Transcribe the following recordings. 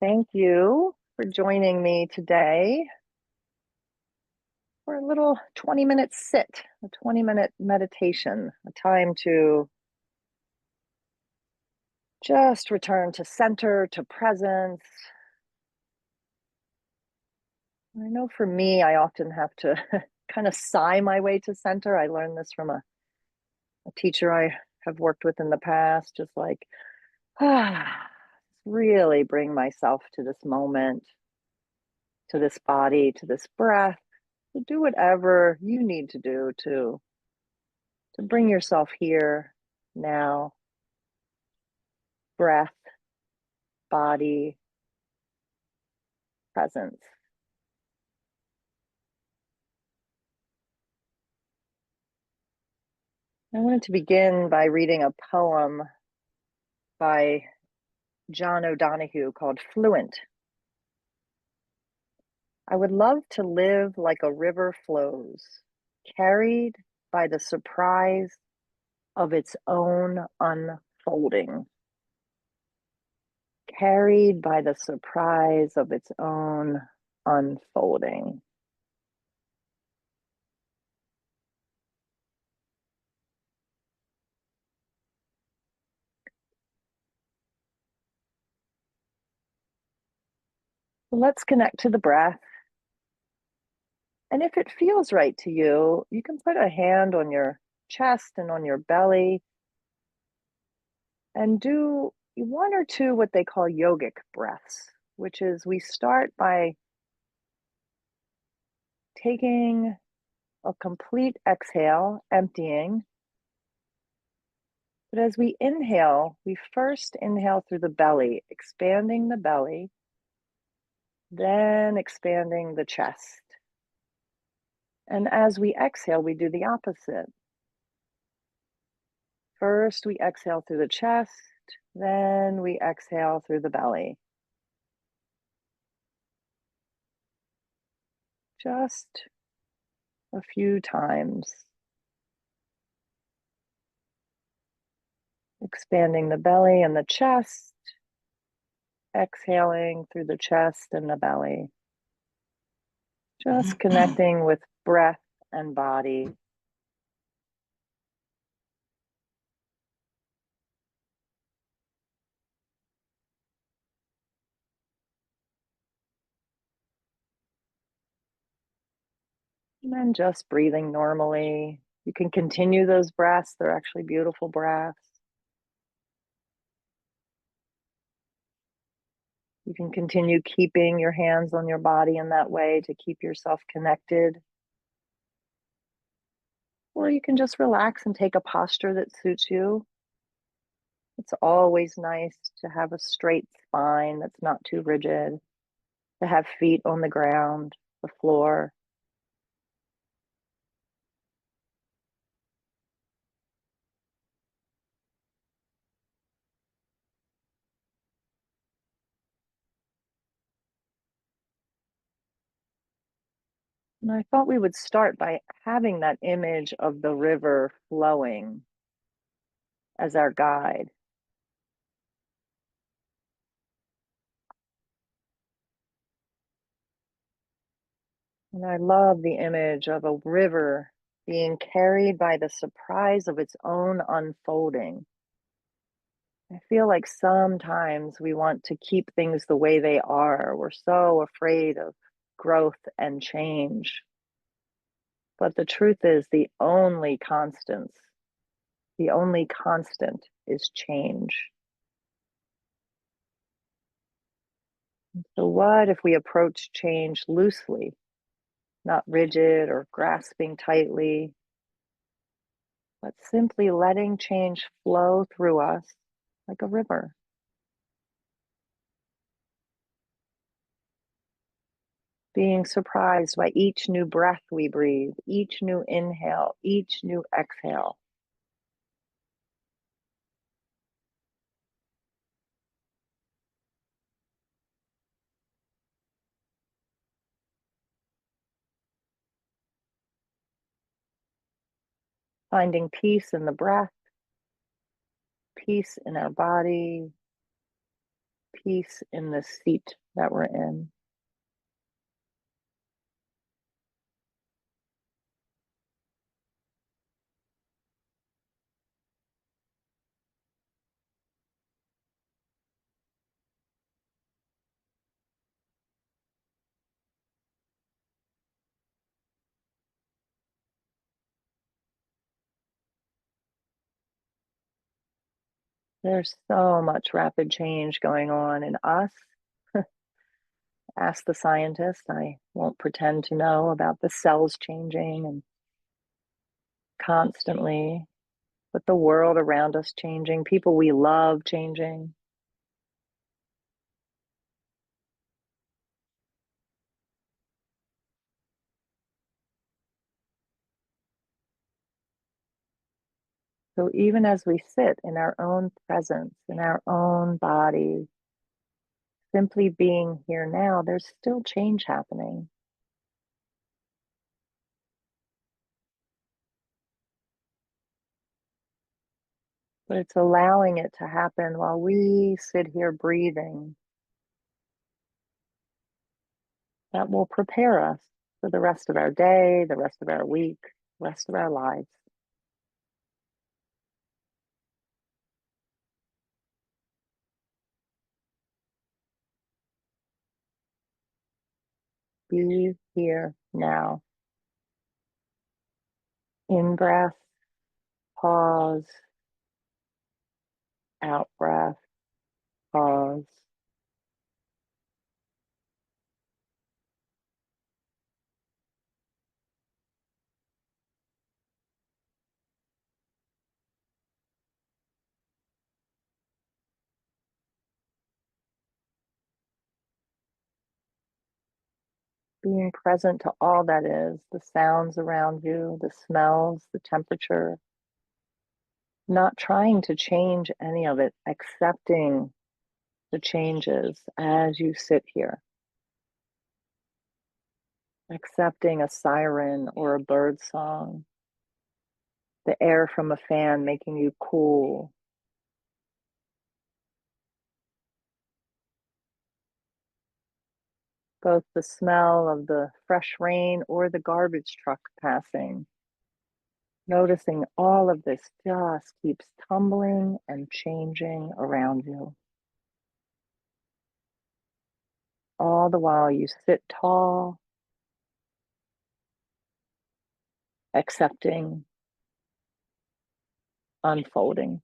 Thank you for joining me today for a little 20-minute sit, a 20-minute meditation, a time to just return to center, to presence. I know for me, I often have to kind of sigh my way to center. I learned this from a teacher I have worked with in the past, just like, really bring myself to this moment, to this body, to this breath, to do whatever you need to do to bring yourself here, now, breath, body, presence. I wanted to begin by reading a poem by John O'Donohue called Fluent. I would love to live like a river flows, carried by the surprise of its own unfolding. Carried by the surprise of its own unfolding. Let's connect to the breath. And if it feels right to you, you can put a hand on your chest and on your belly and do one or two what they call yogic breaths, which is we start by taking a complete exhale, emptying. But as we inhale, we first inhale through the belly, expanding the belly, then expanding the chest. And as we exhale, we do the opposite. First, we exhale through the chest, then we exhale through the belly. Just a few times. Expanding the belly and the chest, exhaling through the chest and the belly. Just connecting with breath and body. And then just breathing normally. You can continue those breaths. They're actually beautiful breaths. You can continue keeping your hands on your body in that way to keep yourself connected. Or you can just relax and take a posture that suits you. It's always nice to have a straight spine that's not too rigid, to have feet on the ground, the floor. And I thought we would start by having that image of the river flowing as our guide. And I love the image of a river being carried by the surprise of its own unfolding. I feel like sometimes we want to keep things the way they are. We're so afraid of growth and change. But the truth is, the only constant is change. So, what if we approach change loosely, not rigid or grasping tightly, but simply letting change flow through us like a river? Being surprised by each new breath we breathe, each new inhale, each new exhale. Finding peace in the breath, peace in our body, peace in the seat that we're in. There's so much rapid change going on in us. Ask the scientist. I won't pretend to know about the cells changing and constantly, but the world around us changing, people we love changing. So even as we sit in our own presence, in our own body, simply being here now, there's still change happening. But it's allowing it to happen while we sit here breathing. That will prepare us for the rest of our day, the rest of our week, the rest of our lives. Be here now. In breath, pause, out breath, pause. Being present to all that is, the sounds around you, the smells, the temperature, not trying to change any of it, accepting the changes as you sit here, accepting a siren or a bird song, the air from a fan making you cool, both the smell of the fresh rain or the garbage truck passing. Noticing all of this just keeps tumbling and changing around you. All the while you sit tall, accepting, unfolding.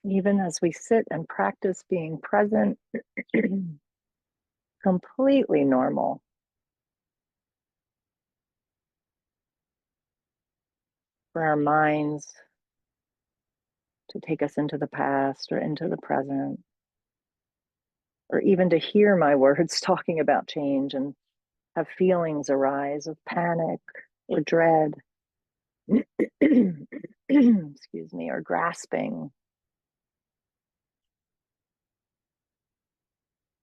Even as we sit and practice being present, completely normal for our minds to take us into the past or into the present, or even to hear my words talking about change and have feelings arise of panic or dread, excuse me, or grasping.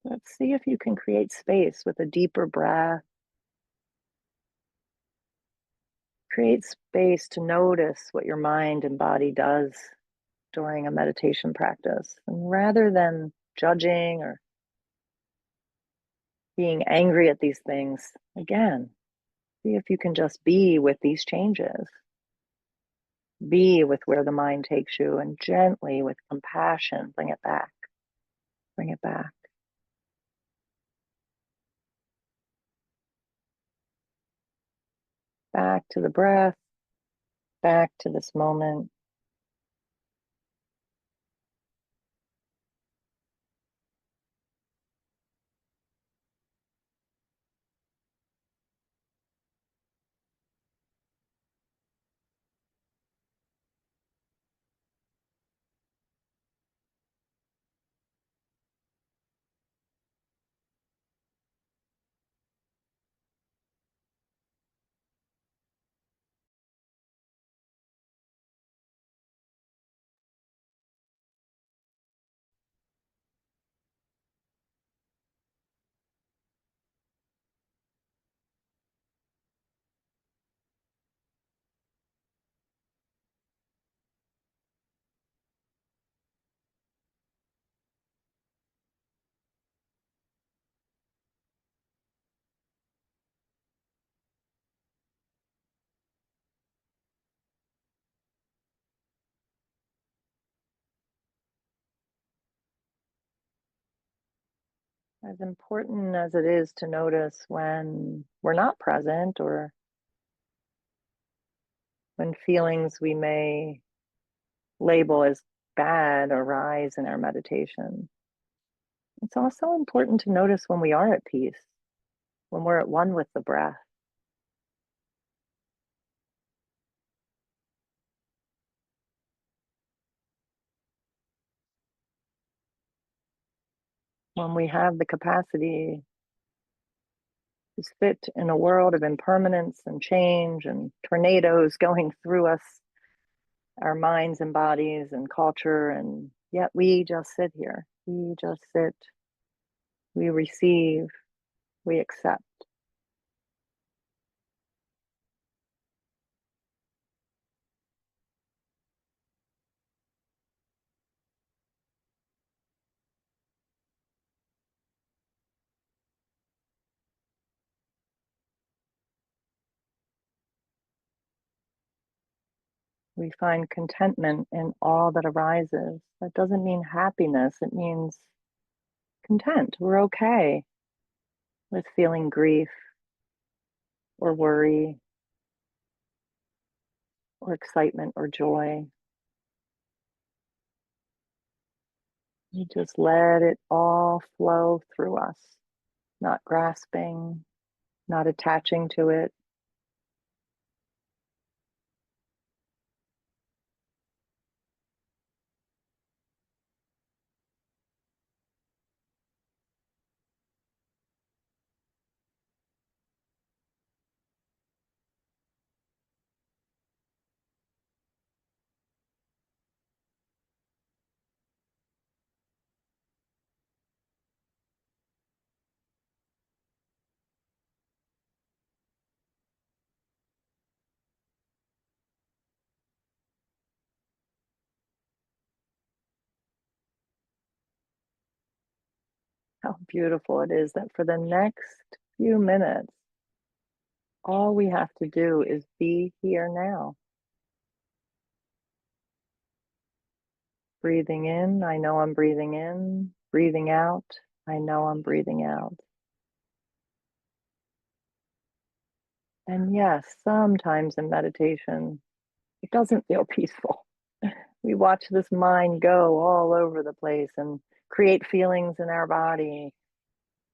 Let's see if you can create space with a deeper breath. Create space to notice what your mind and body does during a meditation practice. And rather than judging or being angry at these things, again, see if you can just be with these changes. Be with where the mind takes you and gently, with compassion, bring it back. Bring it back. Back to the breath, back to this moment. As important as it is to notice when we're not present or when feelings we may label as bad arise in our meditation, it's also important to notice when we are at peace, when we're at one with the breath, when we have the capacity to sit in a world of impermanence and change and tornadoes going through us, our minds and bodies and culture, and yet we just sit here. We just sit, we receive, we accept. We find contentment in all that arises. That doesn't mean happiness, it means content. We're okay with feeling grief or worry or excitement or joy. We just let it all flow through us, not grasping, not attaching to it. How beautiful it is that for the next few minutes, all we have to do is be here now. Breathing in, I know I'm breathing in. Breathing out, I know I'm breathing out. And yes, sometimes in meditation, it doesn't feel peaceful. We watch this mind go all over the place and create feelings in our body,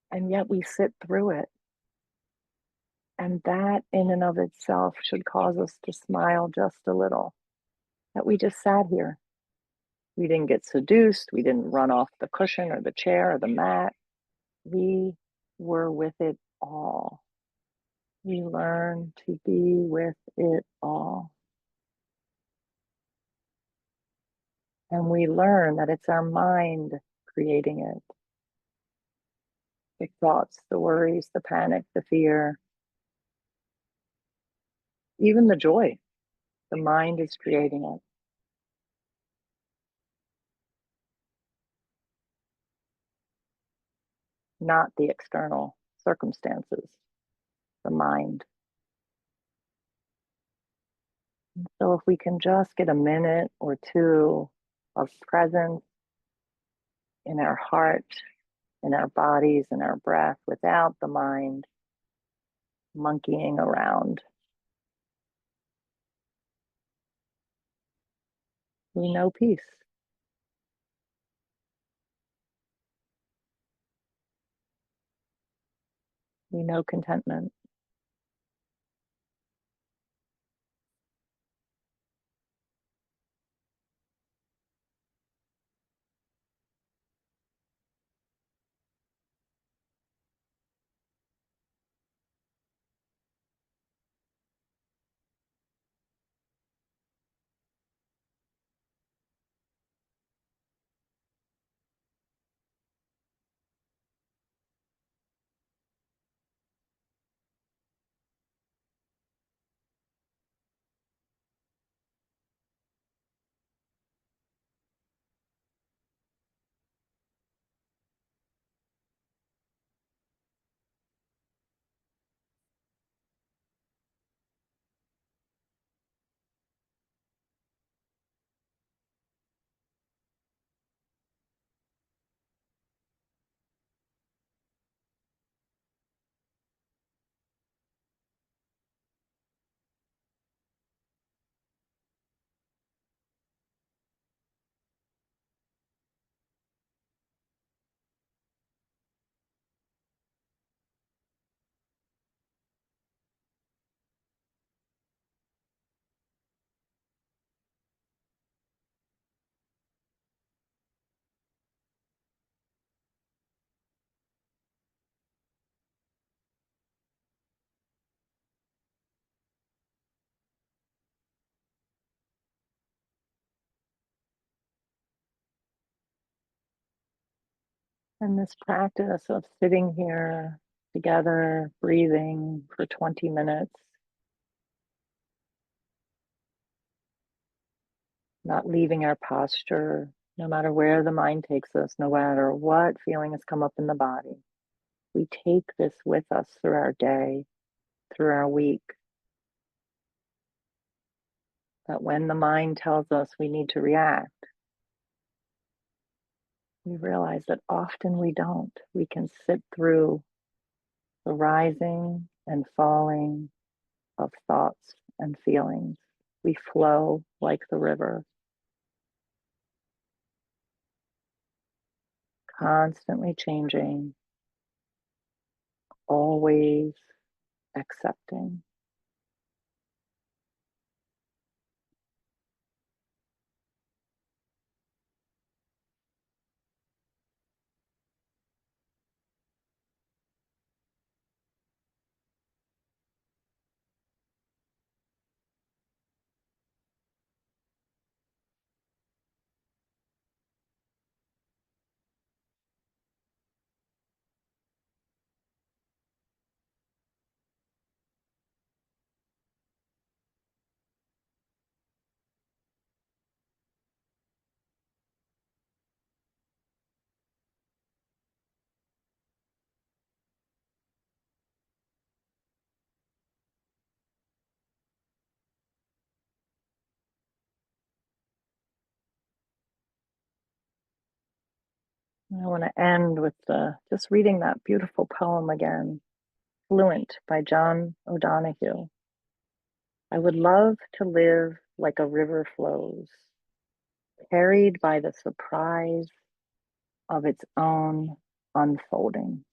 and yet we sit through it. And that in and of itself should cause us to smile just a little, that we just sat here. We didn't get seduced. We didn't run off the cushion or the chair or the mat. We were with it all. We learn to be with it all. And we learn that it's our mind creating it. The thoughts, the worries, the panic, the fear, even the joy. The mind is creating it, not the external circumstances, the mind. So if we can just get a minute or two of presence in our heart, in our bodies, in our breath, without the mind monkeying around, we know peace. We know contentment. And this practice of sitting here together, breathing for 20 minutes, not leaving our posture, no matter where the mind takes us, no matter what feeling has come up in the body. We take this with us through our day, through our week. That when the mind tells us we need to react, we realize that often we don't. We can sit through the rising and falling of thoughts and feelings. We flow like the river, constantly changing, always accepting. I want to end with just reading that beautiful poem again, Fluent by John O'Donohue. I would love to live like a river flows, carried by the surprise of its own unfolding.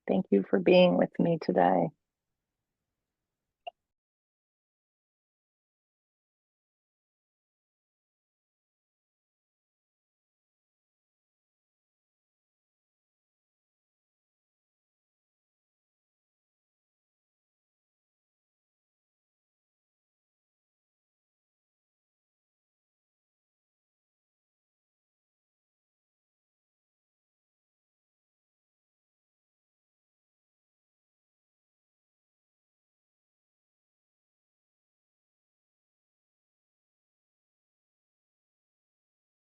Thank you for being with me today.